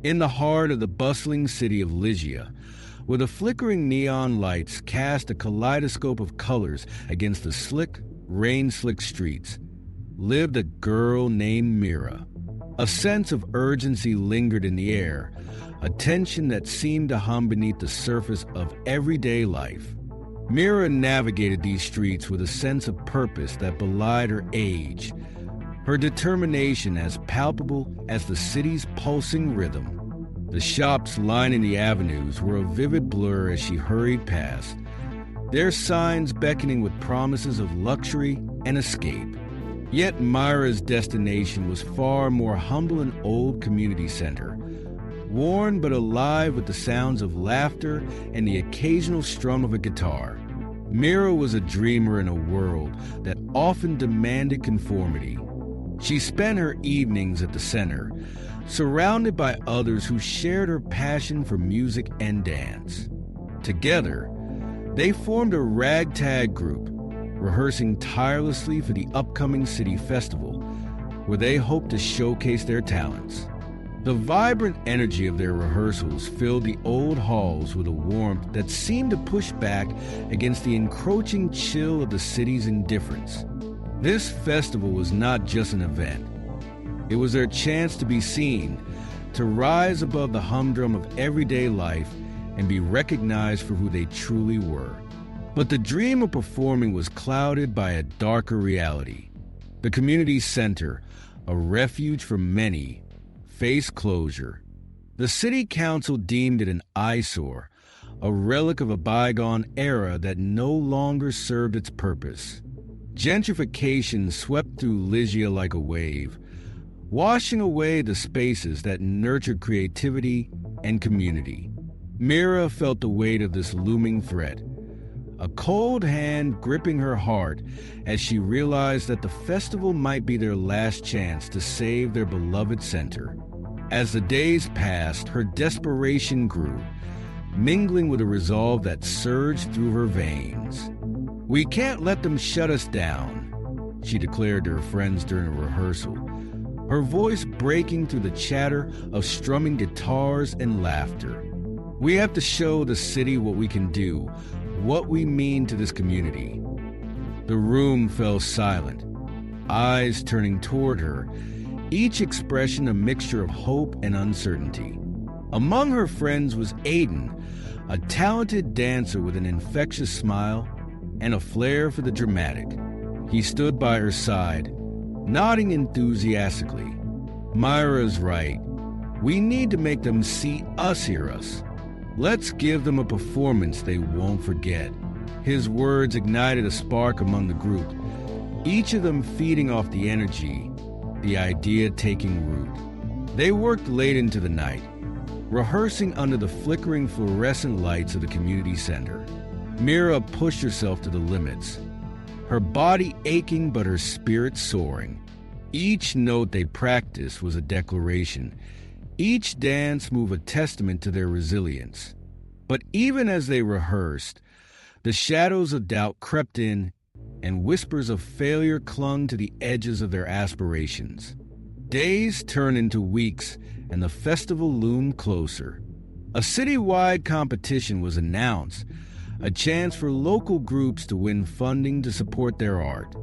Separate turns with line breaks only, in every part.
In the heart of the bustling city of Lygia, where the flickering neon lights cast a kaleidoscope of colors against the slick, rain-slicked streets, lived a girl named Mira. A sense of urgency lingered in the air, a tension that seemed to hum beneath the surface of everyday life. Mira navigated these streets with a sense of purpose that belied her age, her determination as palpable as the city's pulsing rhythm. The shops lining the avenues were a vivid blur as she hurried past, their signs beckoning with promises of luxury and escape. Yet Myra's destination was far more humble, an old community center, worn but alive with the sounds of laughter and the occasional strum of a guitar. Mira was a dreamer in a world that often demanded conformity. She spent her evenings at the center, surrounded by others who shared her passion for music and dance. Together, they formed a ragtag group, rehearsing tirelessly for the upcoming city festival, where they hoped to showcase their talents. The vibrant energy of their rehearsals filled the old halls with a warmth that seemed to push back against the encroaching chill of the city's indifference. This festival was not just an event. It was their chance to be seen, to rise above the humdrum of everyday life and be recognized for who they truly were. But the dream of performing was clouded by a darker reality. The community center, a refuge for many, faced closure. The city council deemed it an eyesore, a relic of a bygone era that no longer served its purpose. Gentrification swept through Lygia like a wave, washing away the spaces that nurtured creativity and community. Mira felt the weight of this looming threat, a cold hand gripping her heart as she realized that the festival might be their last chance to save their beloved center. As the days passed, her desperation grew, mingling with a resolve that surged through her veins. "We can't let them shut us down," she declared to her friends during a rehearsal, her voice breaking through the chatter of strumming guitars and laughter. "We have to show the city what we can do, what we mean to this community." The room fell silent, eyes turning toward her, each expression a mixture of hope and uncertainty. Among her friends was Aiden, a talented dancer with an infectious smile and a flair for the dramatic. He stood by her side, nodding enthusiastically. "Myra's right. We need to make them see us hear us. Let's give them a performance they won't forget." His words ignited a spark among the group, each of them feeding off the energy, the idea taking root. They worked late into the night, rehearsing under the flickering fluorescent lights of the community center. Mira pushed herself to the limits, her body aching but her spirit soaring. Each note they practiced was a declaration, each dance move a testament to their resilience. But even as they rehearsed, the shadows of doubt crept in, and whispers of failure clung to the edges of their aspirations. Days turned into weeks, and the festival loomed closer. A citywide competition was announced, a chance for local groups to win funding to support their art.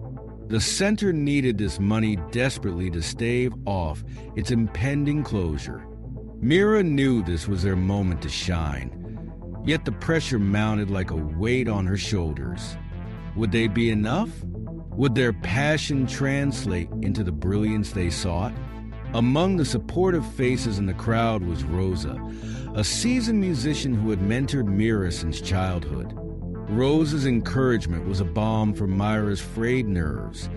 The center needed this money desperately to stave off its impending closure. Mira knew this was their moment to shine, yet the pressure mounted like a weight on her shoulders. Would they be enough? Would their passion translate into the brilliance they sought? Among the supportive faces in the crowd was Rosa, a seasoned musician who had mentored Mira since childhood. Rosa's encouragement was a balm for Myra's frayed nerves,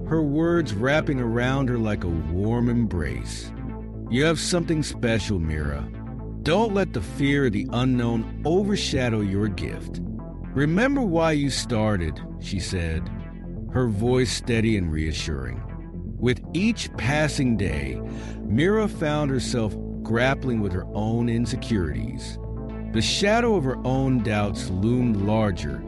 her words wrapping around her like a warm embrace. "You have something special, Mira. Don't let the fear of the unknown overshadow your gift. Remember why you started," she said, her voice steady and reassuring. With each passing day, Mira found herself grappling with her own insecurities. The shadow of her own doubts loomed larger,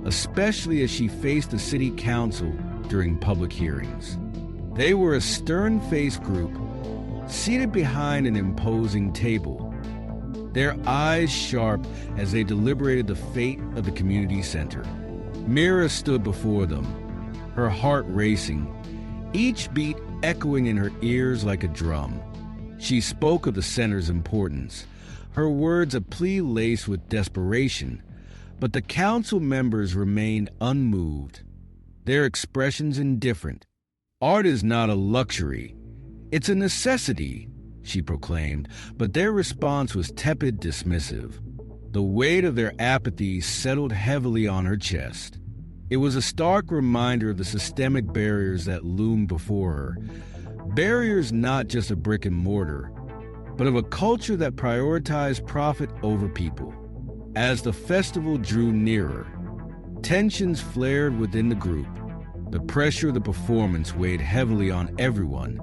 especially as she faced the city council during public hearings. They were a stern-faced group, seated behind an imposing table, their eyes sharp as they deliberated the fate of the community center. Mira stood before them, her heart racing, each beat echoing in her ears like a drum. She spoke of the center's importance, her words a plea laced with desperation, but the council members remained unmoved, their expressions indifferent. Art is not a luxury, it's a necessity, she proclaimed, but their response was tepid, dismissive. The weight of their apathy settled heavily on her chest. It was a stark reminder of the systemic barriers that loomed before her. Barriers not just of brick and mortar, but of a culture that prioritized profit over people. As the festival drew nearer, tensions flared within the group. The pressure of the performance weighed heavily on everyone,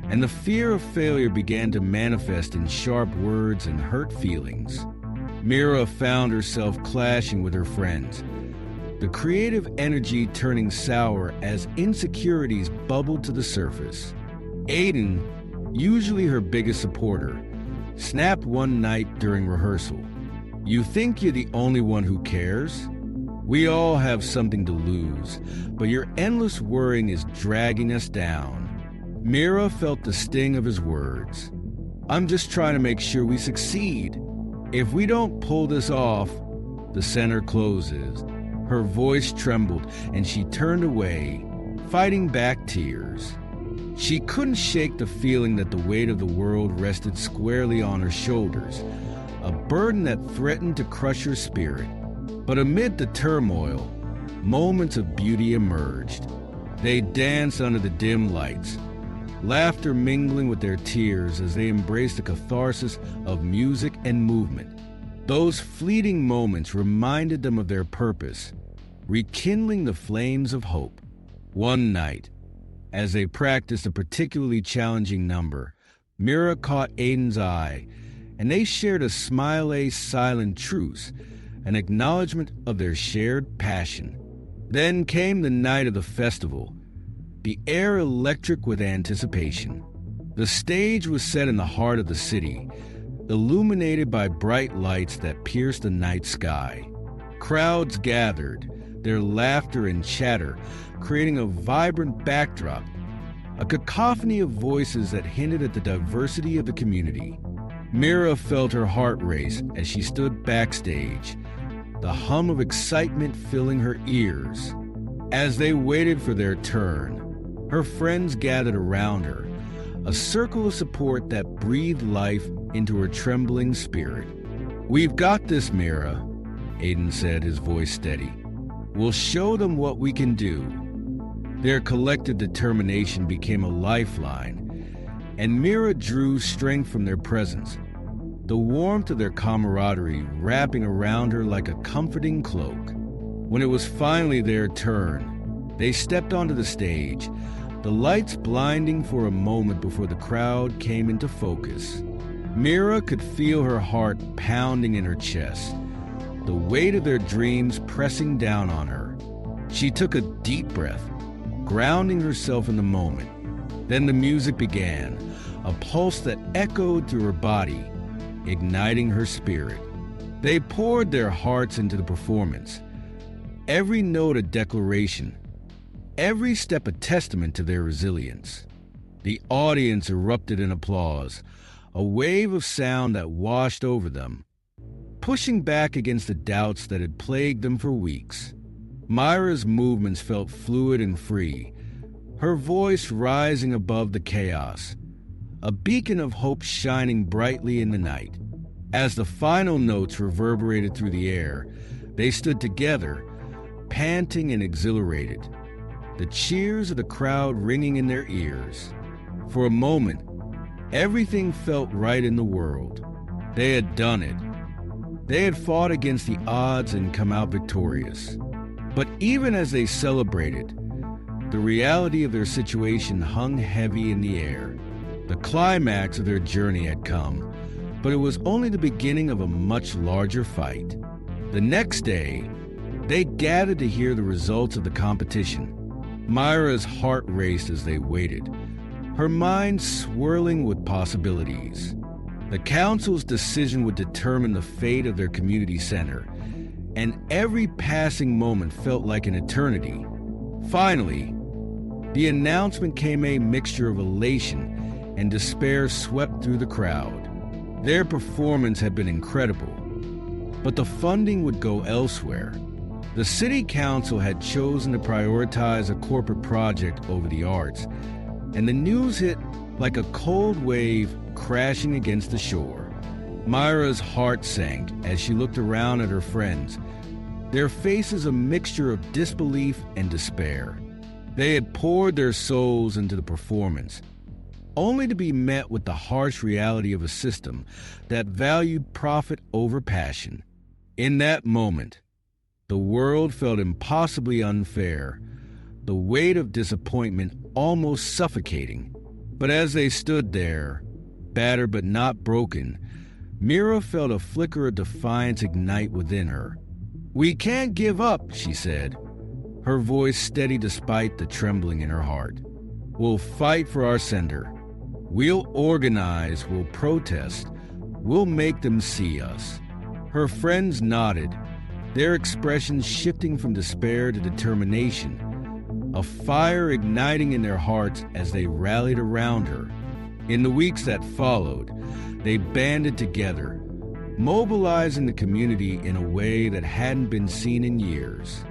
and the fear of failure began to manifest in sharp words and hurt feelings. Mira found herself clashing with her friends, the creative energy turning sour as insecurities bubbled to the surface. Aiden, usually her biggest supporter, snapped one night during rehearsal. "You think you're the only one who cares? We all have something to lose, but your endless worrying is dragging us down." Mira felt the sting of his words. "I'm just trying to make sure we succeed. If we don't pull this off, the center closes." Her voice trembled and she turned away, fighting back tears. She couldn't shake the feeling that the weight of the world rested squarely on her shoulders, a burden that threatened to crush her spirit. But amid the turmoil, moments of beauty emerged. They danced under the dim lights, laughter mingling with their tears as they embraced the catharsis of music and movement. Those fleeting moments reminded them of their purpose, rekindling the flames of hope. One night, as they practiced a particularly challenging number, Mira caught Aiden's eye, and they shared a smile-a silent truce, an acknowledgement of their shared passion. Then came the night of the festival, the air electric with anticipation. The stage was set in the heart of the city, illuminated by bright lights that pierced the night sky. Crowds gathered, their laughter and chatter creating a vibrant backdrop, a cacophony of voices that hinted at the diversity of the community. Mira felt her heart race as she stood backstage, the hum of excitement filling her ears. As they waited for their turn, her friends gathered around her, a circle of support that breathed life into her trembling spirit. "We've got this, Mira," Aiden said, his voice steady. "We'll show them what we can do." Their collective determination became a lifeline, and Mira drew strength from their presence, the warmth of their camaraderie wrapping around her like a comforting cloak. When it was finally their turn, they stepped onto the stage, the lights blinding for a moment before the crowd came into focus. Mira could feel her heart pounding in her chest, the weight of their dreams pressing down on her. She took a deep breath, grounding herself in the moment. Then the music began, a pulse that echoed through her body, igniting her spirit. They poured their hearts into the performance, every note a declaration, every step a testament to their resilience. The audience erupted in applause, a wave of sound that washed over them, pushing back against the doubts that had plagued them for weeks. Myra's movements felt fluid and free, her voice rising above the chaos, a beacon of hope shining brightly in the night. As the final notes reverberated through the air, they stood together, panting and exhilarated, the cheers of the crowd ringing in their ears. For a moment, everything felt right in the world. They had done it. They had fought against the odds and come out victorious. But even as they celebrated, the reality of their situation hung heavy in the air. The climax of their journey had come, but it was only the beginning of a much larger fight. The next day, they gathered to hear the results of the competition. Myra's heart raced as they waited, her mind swirling with possibilities. The council's decision would determine the fate of their community center, and every passing moment felt like an eternity. Finally, the announcement came. A mixture of elation and despair swept through the crowd. Their performance had been incredible, but the funding would go elsewhere. The city council had chosen to prioritize a corporate project over the arts, and the news hit like a cold wave crashing against the shore. Myra's heart sank as she looked around at her friends, their faces a mixture of disbelief and despair. They had poured their souls into the performance, only to be met with the harsh reality of a system that valued profit over passion. In that moment, the world felt impossibly unfair, the weight of disappointment almost suffocating. But as they stood there, battered but not broken, Mira felt a flicker of defiance ignite within her. "We can't give up," she said, her voice steady despite the trembling in her heart. "We'll fight for our center. We'll organize, we'll protest, we'll make them see us." Her friends nodded, their expressions shifting from despair to determination, a fire igniting in their hearts as they rallied around her. In the weeks that followed, they banded together, mobilizing the community in a way that hadn't been seen in years.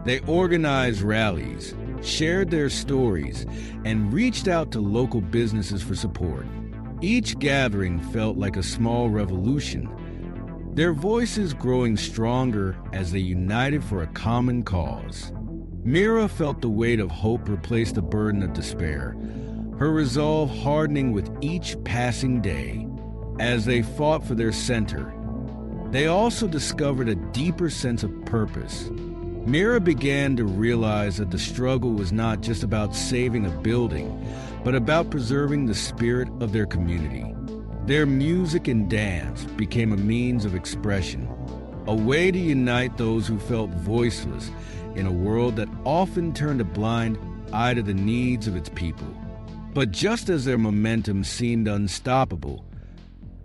They organized rallies, shared their stories, and reached out to local businesses for support. Each gathering felt like a small revolution, their voices growing stronger as they united for a common cause. Mira felt the weight of hope replace the burden of despair, her resolve hardening with each passing day. As they fought for their center, they also discovered a deeper sense of purpose. Mira began to realize that the struggle was not just about saving a building, but about preserving the spirit of their community. Their music and dance became a means of expression, a way to unite those who felt voiceless in a world that often turned a blind eye to the needs of its people. But just as their momentum seemed unstoppable,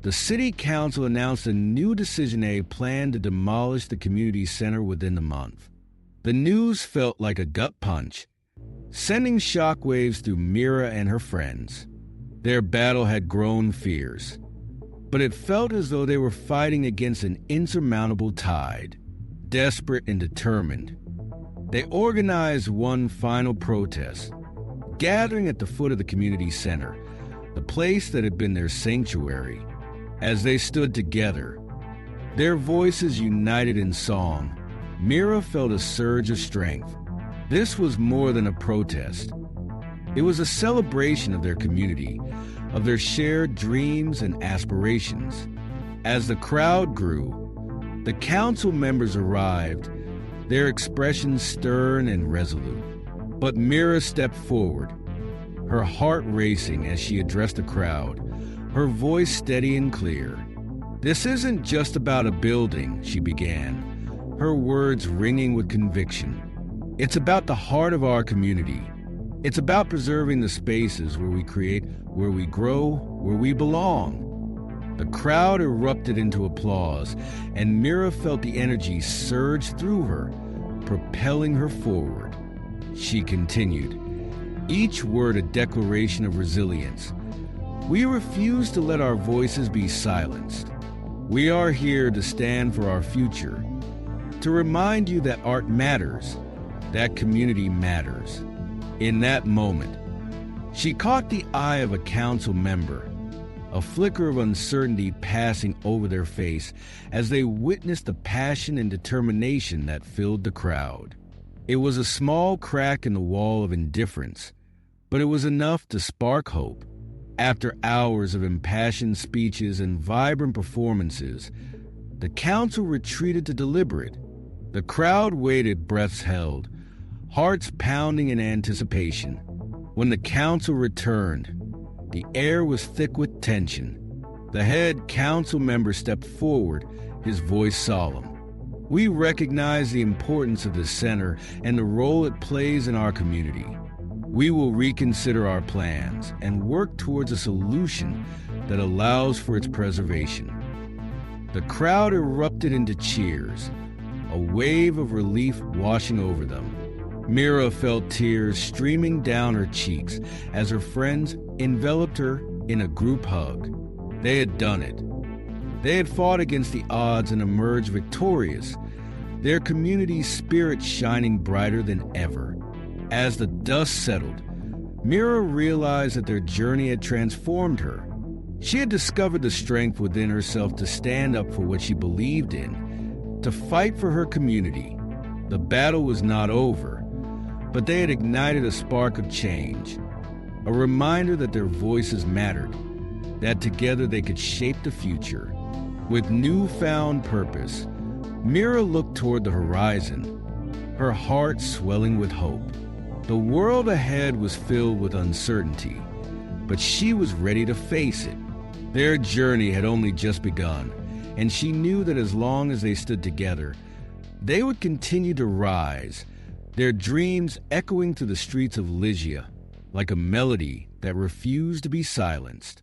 the city council announced a new decision: a plan to demolish the community center within the month. The news felt like a gut punch, sending shockwaves through Mira and her friends. Their battle had grown fierce, but it felt as though they were fighting against an insurmountable tide. Desperate and determined, they organized one final protest, gathering at the foot of the community center, the place that had been their sanctuary. As they stood together, their voices united in song, Mira felt a surge of strength. This was more than a protest. It was a celebration of their community, of their shared dreams and aspirations. As the crowd grew, the council members arrived, their expressions stern and resolute. But Mira stepped forward, her heart racing as she addressed the crowd, her voice steady and clear. "This isn't just about a building," she began, her words ringing with conviction. "It's about the heart of our community. It's about preserving the spaces where we create, where we grow, where we belong." The crowd erupted into applause, and Mira felt the energy surge through her, propelling her forward. She continued, each word a declaration of resilience. "We refuse to let our voices be silenced. We are here to stand for our future, to remind you that art matters, that community matters." In that moment, she caught the eye of a council member, a flicker of uncertainty passing over their face as they witnessed the passion and determination that filled the crowd. It was a small crack in the wall of indifference, but it was enough to spark hope. After hours of impassioned speeches and vibrant performances, the council retreated to deliberate. The crowd waited, breaths held, hearts pounding in anticipation. When the council returned, the air was thick with tension. The head council member stepped forward, his voice solemn. "We recognize the importance of the center and the role it plays in our community. We will reconsider our plans and work towards a solution that allows for its preservation." The crowd erupted into cheers, a wave of relief washing over them. Mira felt tears streaming down her cheeks as her friends enveloped her in a group hug. They had done it. They had fought against the odds and emerged victorious, their community's spirit shining brighter than ever. As the dust settled, Mira realized that their journey had transformed her. She had discovered the strength within herself to stand up for what she believed in, to fight for her community. The battle was not over, but they had ignited a spark of change, a reminder that their voices mattered, that together they could shape the future. With newfound purpose, Mira looked toward the horizon, her heart swelling with hope. The world ahead was filled with uncertainty, but she was ready to face it. Their journey had only just begun, and she knew that as long as they stood together, they would continue to rise, their dreams echoing through the streets of Lygia like a melody that refused to be silenced.